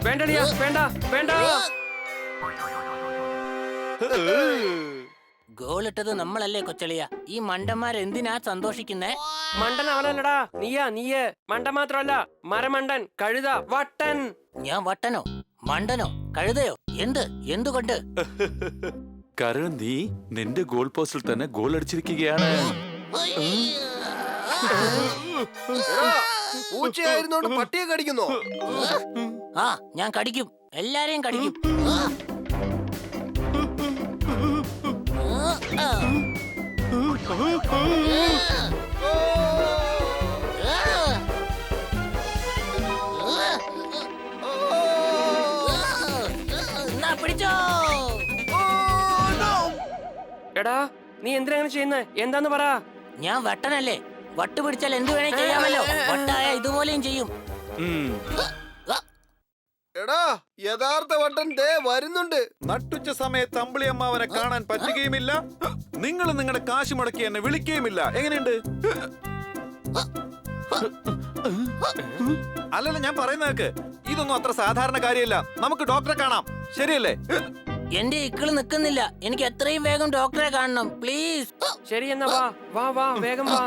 വേണ്ടടിയാ, വേണ്ട വേണ്ട. ഗോളിട്ടത് നമ്മളല്ലേ കൊച്ചളിയ? ഈ മണ്ടന്മാരെന്തിനാ സന്തോഷിക്കുന്നേ? മണ്ടൻ അവനല്ലടാ, നീയ്. മണ്ടൻ മാത്രമല്ല, മരമണ്ടൻ, കഴുത, വട്ടൻ. ഞാൻ വട്ടനോ മണ്ടനോ കഴുതയോ? എന്തുകൊണ്ട്? കാരണം നീ നിന്റെ ഗോൾ പോസ്റ്റിൽ തന്നെ ഗോൾ അടിച്ചിരിക്കുകയാണ്. പൂച്ചയായിരുന്നോണ്ട് പട്ടിയെ കടിക്കുന്നോ? ആ, ഞാൻ കടിക്കും, എല്ലാരെയും കടിക്കും. പിടിച്ചോ. എടാ, നീ എന്തിനാ ചെയ്യുന്നേ? എന്താന്ന് പറ. ഞാൻ വട്ടനല്ലേ, വട്ട് പിടിച്ചാൽ എന്ത് വേണേ ചെയ്യാമല്ലോ. വട്ടായ ഇതുപോലെയും ചെയ്യും. എടാ, യഥാർത്ഥ വട്ടൻ ദേ വരുന്നുണ്ട്. നട്ടുച്ച സമയത്ത് അമ്പിളിയമ്മാവനെ കാണാൻ പറ്റുകയുമില്ല. നിങ്ങൾ നിങ്ങളുടെ കാശ് മുടക്കി എന്നെ വിളിക്കുകയുമില്ല. എങ്ങനെയുണ്ട്? അല്ലല്ല, ഞാൻ പറയുന്നതൊക്കെ ഇതൊന്നും അത്ര സാധാരണ കാര്യമല്ല. നമുക്ക് ഡോക്ടറെ കാണാം, ശരിയല്ലേ? എന്റെ ഇക്കിള് നിക്കുന്നില്ല. എനിക്ക് എത്രയും വേഗം ഡോക്ടറെ കാണണം, പ്ലീസ്. ശരി എന്നാ വാ വേഗം വാ.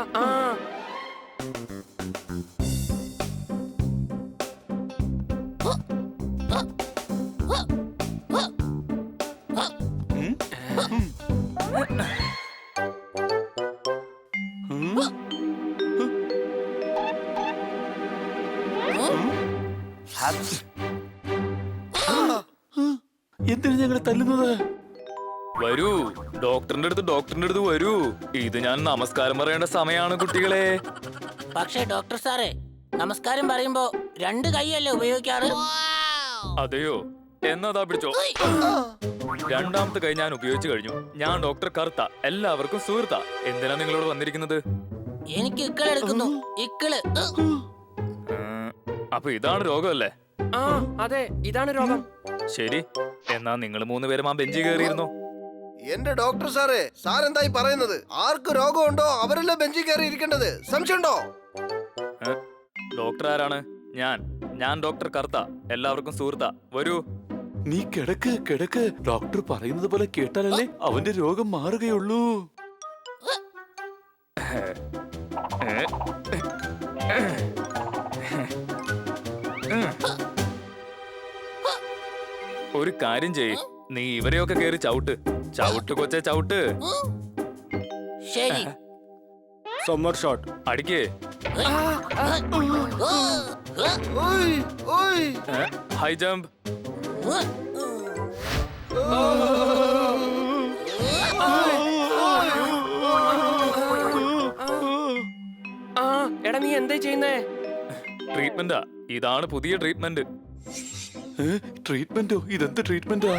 എന്തിനാ ഞങ്ങളെ തല്ലുന്നത്? വരൂ, ഡോക്ടറിന്റെ അടുത്ത് വരൂ. ഇത് ഞാൻ നമസ്കാരം പറയേണ്ട സമയമാണ് കുട്ടികളെ. പക്ഷേ ഡോക്ടർ സാറേ, നമസ്കാരം പറയുമ്പോ 2 കൈയല്ലേ ഉപയോഗിക്കാറ്? അതെയോ? എന്നതാ പിടിച്ചോ. രണ്ടാമത്തെ കൈ ഞാൻ ഉപയോഗിച്ചു കഴിഞ്ഞു. ഞാൻ ഡോക്ടർ കറുത്ത, എല്ലാവർക്കും സുഹൃത്താ. എന്തിനാ നിങ്ങളോട് വന്നിരിക്കുന്നത്? എനിക്ക് ഇക്കിള് എടുക്കുന്നു, ഇക്കിള്. അപ്പൊ ഇതാണ് രോഗമല്ലേ? ആ അതെ, ഇതാണ് രോഗം. ശരി, എന്നാ നിങ്ങൾ 3 പേരും ആ ബെഞ്ചിൽ കയറിയിരുന്നോ. എന്റെ ഡോക്ടർ സാറേ, സാർ എന്തായി പറയുന്നത്? ആർക്ക് രോഗമുണ്ടോ അവരെല്ലാം ബെഞ്ചിൽ കയറി ഇരിക്കേണ്ടത്. സംശയമുണ്ടോ? ഡോക്ടർ ആരാണ്? ഞാൻ ഡോക്ടർ കറുത്ത, എല്ലാവർക്കും സുഹൃത്താ. വരൂ. നീ കിടക്ക്. ഡോക്ടർ പറയുന്നത് പോലെ കേട്ടാലല്ലേ അവന്റെ രോഗം മാറുകയുള്ളൂ. ഒരു കാര്യം ചെയ്യ്, നീ ഇവരെയൊക്കെ കേറി ചവിട്ട് കൊച്ചെ, ചവിട്ട്. ശരി. സമ്മർ ഷോട്ട് അടിക്കേ. High jump. എടാ, നീ എന്താ ചെയ്യുന്നേ? ട്രീറ്റ്മെന്റാ, ഇതാണ് പുതിയ ട്രീറ്റ്മെന്റ്. ട്രീറ്റ്മെന്റോ? ഇതെന്ത് ട്രീറ്റ്മെന്റാ?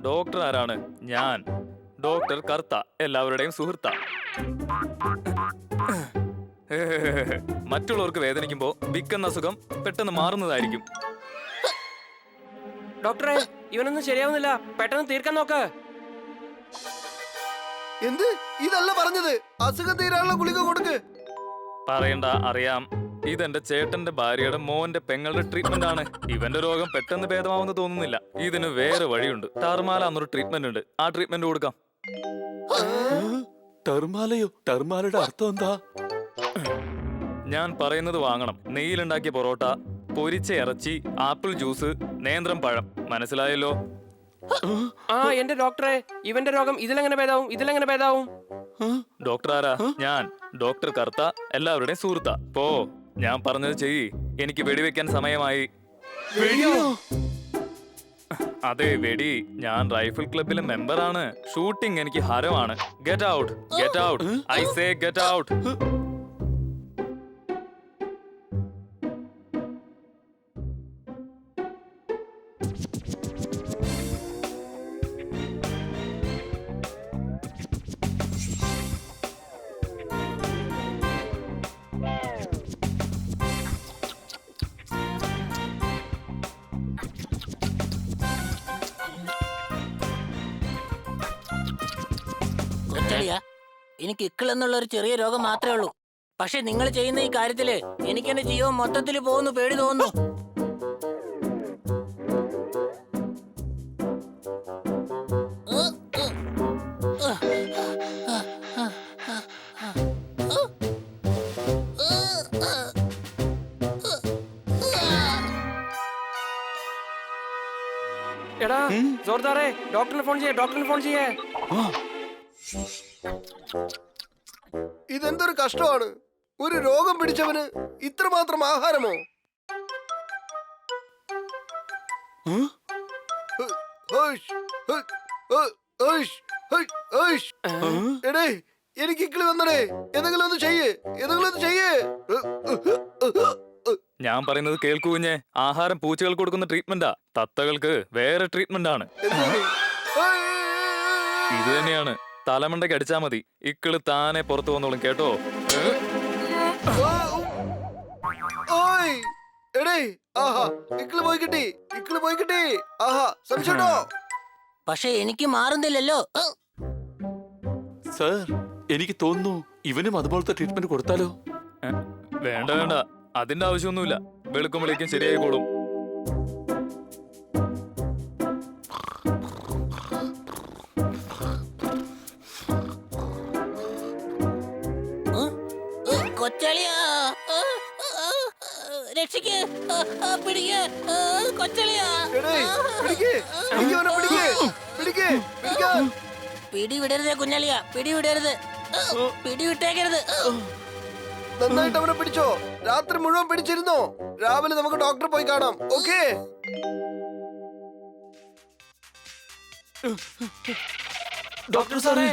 ഡോക്ടർ ആരാണ്? ഞാൻ ഡോക്ടർ കറുത്ത, എല്ലാവരുടെയും സുഹൃത്താ. മറ്റുള്ളവർക്ക് വേദനിക്കുമ്പോ വിക്കുന്ന അസുഖം പെട്ടെന്ന് മാറുന്നതായിരിക്കും. ഡോക്ടറെ, ഇവനൊന്നും ശരിയാവുന്നില്ല, പെട്ടെന്ന് തീർക്കാൻ നോക്ക്. എന്ത്? ഇതല്ല പറഞ്ഞത്. അസുഖം തീരാനുള്ള ഗുളിക കൊടുക്ക്. പറയണ്ട, അറിയാം. ഇതെന്റെ ചേട്ടന്റെ ഭാര്യയുടെ മോന്റെ പെങ്ങളുടെ ട്രീറ്റ്മെന്റ് ആണ്. ഇവന്റെ രോഗം പെട്ടെന്ന് ഭേദമാവുന്ന തോന്നുന്നില്ല. ഇതിന് വേറെ വഴിയുണ്ട്. ടർമാല എന്നൊരു ട്രീറ്റ്മെന്റ് ഉണ്ട്, ആ ട്രീറ്റ്മെന്റ് കൊടുക്കാം. ടെർമാലയോ? ടെർമാലയുടെ അർത്ഥം എന്താ? ഞാൻ പറയുന്നത് വാങ്ങണം. നെയ്യിലുണ്ടാക്കിയ പൊറോട്ട, പൊരിച്ച ഇറച്ചി, ആപ്പിൾ ജ്യൂസ്, നേന്ത്രം പഴം. മനസ്സിലായല്ലോ? എന്റെ ഡോക്ടറെ, ഇവന്റെ രോഗം ഇതിലെങ്ങനെ ഭേദാവും? ഡോക്ടർ ആരാ? ഞാൻ ഡോക്ടർ കറുത്ത, എല്ലാവരുടെയും സുഹൃത്താ. പോ, ഞാൻ പറഞ്ഞത് ചെയ്യ്. എനിക്ക് വെടിവെക്കാൻ സമയമായി. അതെ, വെടി. ഞാൻ റൈഫിൾ ക്ലബിലെ മെമ്പറാണ്. ഷൂട്ടിംഗ് എനിക്ക് ഹരമാണ്. Get out, I say get out. എനിക്ക് ഇക്കിൾ എന്നുള്ള ഒരു ചെറിയ രോഗം മാത്രമേ ഉള്ളൂ. പക്ഷെ നിങ്ങൾ ചെയ്യുന്ന ഈ കാര്യത്തില് എനിക്ക് എന്റെ ജീവൻ മൊത്തത്തിൽ പോകുന്നു പേടി തോന്നുന്നു. എടാ ജോർദാറെ, ഡോക്ടറിന് ഫോൺ ചെയ്യേ, ഡോക്ടറിന് ഫോൺ ചെയ്യേ. ഇതെന്തൊരു കഷ്ടമാണ്. ഒരു രോഗം പിടിച്ചവന് ഇത്രമാത്രം ആഹാരമോ? എടേ, എനിക്ക് ഇക്കിളി വന്നടേ. എന്തെങ്കിലും ഒന്ന് ചെയ്യേ, എന്തെങ്കിലും ഒന്ന് ചെയ്യേ. ഞാൻ പറയുന്നത് കേൾക്കൂ കുഞ്ഞെ. ആഹാരം പൂച്ചകൾക്ക് കൊടുക്കുന്ന ട്രീറ്റ്മെന്റാ, തത്തകൾക്ക് വേറെ ട്രീറ്റ്മെന്റ് ആണ്. ഇത് തന്നെയാണ്. തലമണ്ടയ്ക്ക് അടിച്ചാ മതി, ഇക്കിള് താനെ പുറത്തു വന്നോളും കേട്ടോ. ഓയ് എടേ, ആഹാ ഇക്കിളി പോയി കിട്ടി, ഇക്കിളി പോയി കിട്ടി. ആഹാ സംശയമുണ്ടോ? പക്ഷെ എനിക്ക് മാറുന്നില്ലല്ലോ. സർ, എനിക്ക് തോന്നുന്നു ഇവനും അതുപോലത്തെ ട്രീറ്റ്മെന്റ് കൊടുത്താലോ? വേണ്ട വേണ്ട, അതിന്റെ ആവശ്യമൊന്നുമില്ല. വെളുക്കുമ്പോഴേക്കും ശരിയായിക്കോളും. കൊച്ചളിയാ, രക്ഷിക്ക്, പിടിക്ക് കൊച്ചളിയാ. എടേ, പിടിക്ക്, പിടിക്ക് അവനെ, പിടിക്ക്, പിടിക്ക്, പിടിക്കാൻ. പിടി വിടരുത് കുഞ്ഞളിയാ, പിടി വിടരുത്, പിടി വിട്ടേക്കരുത്. നന്നായിട്ട് അവനെ പിടിച്ചോ. രാത്രി മുഴുവൻ പിടിച്ചിരുന്നോ. രാവിലെ നമുക്ക് ഡോക്ടറെ പോയി കാണാം. ഓക്കേ? ഡോക്ടർ സാറേ,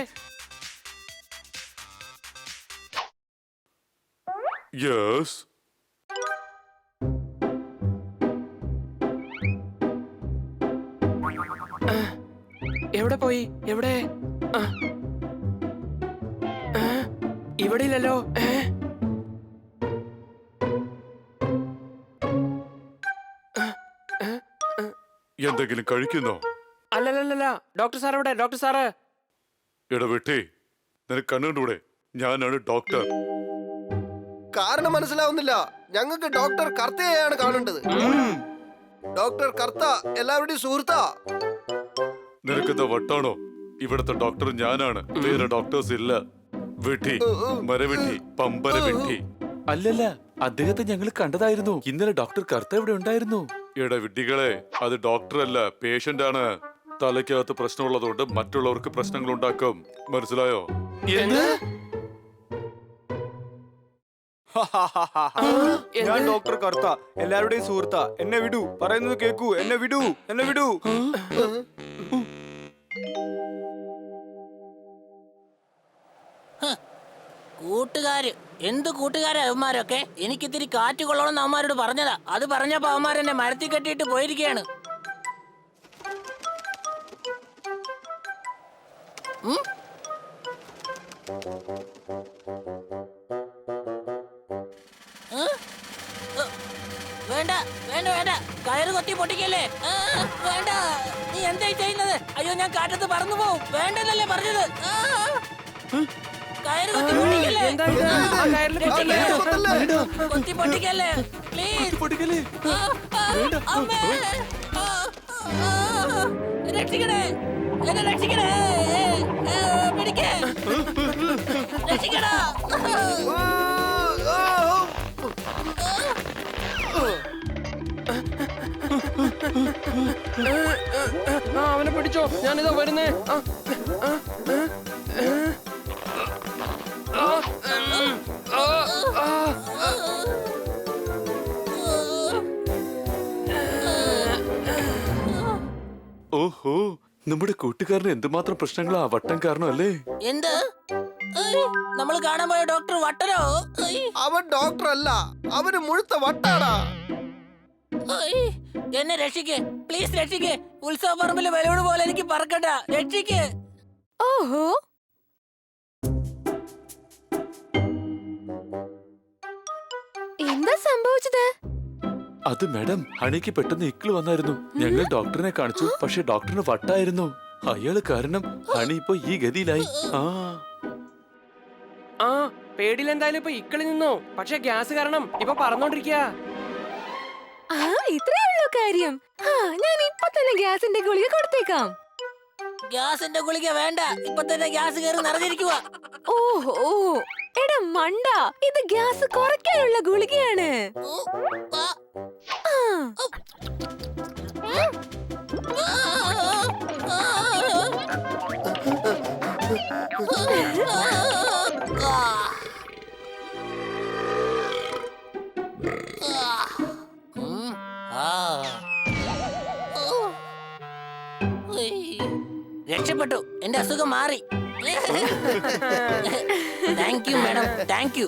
യെസ്. എവിടെ പോയി? എവിടെ? ഇവിടെ ഇല്ലല്ലോ. എന്തെങ്കിലും കഴിക്കുന്നോ? അല്ലല്ലല്ല, ഡോക്ടർ സാർ എവിടെ? Doctor sir. ഇടവെട്ടി, നിനക്ക് കണ്ണുകൂടെ? ഞാനാണ് ഡോക്ടർ. കാരണം മനസ്സിലാവുന്നില്ല. ഞങ്ങൾക്ക് ഡോക്ടർ കർത്തയെയാണ് കാണേണ്ടത്. ഡോക്ടർ കർത്ത എല്ലാവരുടെയും സുഹൃത്താ. നിനക്കെന്താ വട്ടാണോ? ഇവിടത്തെ ഡോക്ടർ ഞാനാണ്, വേറെ ഡോക്ടേഴ്സ് ഇല്ല. വെട്ടി, മരവെട്ടി, പമ്പര വെട്ടി. അല്ലല്ല, അദ്ദേഹത്തെ ഞങ്ങൾ കണ്ടതായിരുന്നു. ഇന്നലെ ഡോക്ടർ കർത്ത ഇവിടെ ഉണ്ടായിരുന്നു. എടാ വിഡ്ഢികളെ, അത് ഡോക്ടറല്ല, പേഷ്യന്റ് ആണ്. തലയ്ക്കകത്ത് പ്രശ്നമുള്ളതുകൊണ്ട് മറ്റുള്ളവർക്ക് പ്രശ്നങ്ങൾ ഉണ്ടാക്കും. മനസ്സിലായോ? ഞാൻ ഡോക്ടർ കർത്ത, എല്ലാവരുടെയും സുഹൃത്താ. എന്നെ വിടൂ, പറയുന്നത് കേക്കൂ. എന്നെ വിടൂ, എന്നെ വിടൂ. കൂട്ടുകാര്, എന്ത് കൂട്ടുകാരാ അവന്മാരൊക്കെ? എനിക്കിത്തിരി കാറ്റ് കൊള്ളണമെന്ന് അവന്മാരോട് പറഞ്ഞതാ. അത് പറഞ്ഞപ്പോ അവന്മാരെന്നെ മരത്തിൽ കെട്ടിയിട്ട് പോയിരിക്കുകയാണ്. വേണ്ട വേണ്ട വേണ്ട, കയറ് കൊത്തി പൊട്ടിക്കല്ലേ. വേണ്ട, നീ എന്തായി ചെയ്യുന്നത്? അയ്യോ, ഞാൻ കാറ്റത്ത് പറന്നു പോവും. വേണ്ടെന്നല്ലേ പറഞ്ഞത്? കയറ് കൊത്തി പൊട്ടിക്കല്ലേ, എന്താ ഇത്? ആ കയറിൽ കൊത്തി പൊട്ടിക്കല്ലേ പ്ലീസ്. അമ്മേ, രക്ഷിക്കണേ, എന്നെ രക്ഷിക്കണേ, പിടിക്കേ, രക്ഷിക്കടാ. അവനെ പിടിച്ചോ, ഞാനിതാ വരുന്നേ. ഓഹോ, നമ്മുടെ കൂട്ടുകാരന് എന്തുമാത്രം പ്രശ്നങ്ങളാ വട്ടം കാരണം അല്ലേ? എന്ത്? നമ്മൾ കാണാൻ പോയ ഡോക്ടർ വട്ടനോ? അവൻ ഡോക്ടർ അല്ല, അവന് മുഴുത്ത വട്ടാടാ. എന്നെ രക്ഷിക്ക്, പ്ലീസ് രക്ഷിക്ക്. ഉത്സവ പറമ്പില് ബലൂൺ പോലെ എനിക്ക് പറക്കണ്ട, രക്ഷിക്ക്. ഓഹോ, എന്താ സംഭവിച്ചത്? അത് മാഡം, ഹണിക്ക് പെട്ടെന്ന് ഇക്കിള് വന്നായിരുന്നു. ഞങ്ങൾ ഡോക്ടറിനെ കാണിച്ചു, പക്ഷെ ഡോക്ടറിന് വട്ടായിരുന്നു. അയാള് കാരണം ഹണി ഇപ്പൊ ഈ ഗതിയിലായി. ആ പേടിയിൽ എന്തായാലും ഇപ്പൊ ഇക്കളി നിന്നു. പക്ഷെ ഗ്യാസ് കാരണം ഇപ്പൊ പറന്നോണ്ടിരിക്ക. ആ ഇത്രേ ഉള്ളൂ കാര്യം. ആ ഞാൻ ഇപ്പൊ തന്നെ ഗ്യാസിന്റെ ഗുളിക കൊടുത്തേക്കാം. ഗ്യാസിന്റെ ഗുളിക വേണ്ട, ഇപ്പൊ തന്നെ ഗ്യാസ് കയറി നിറഞ്ഞിരിക്കുക. ഓഹോ എടാ മണ്ട, ഇത് ഗ്യാസ് കുറയ്ക്കാനുള്ള ഗുളികയാണ്. ആ. രക്ഷപ്പെട്ടു, എന്റെ അസുഖം മാറി. Thank you madam, thank you.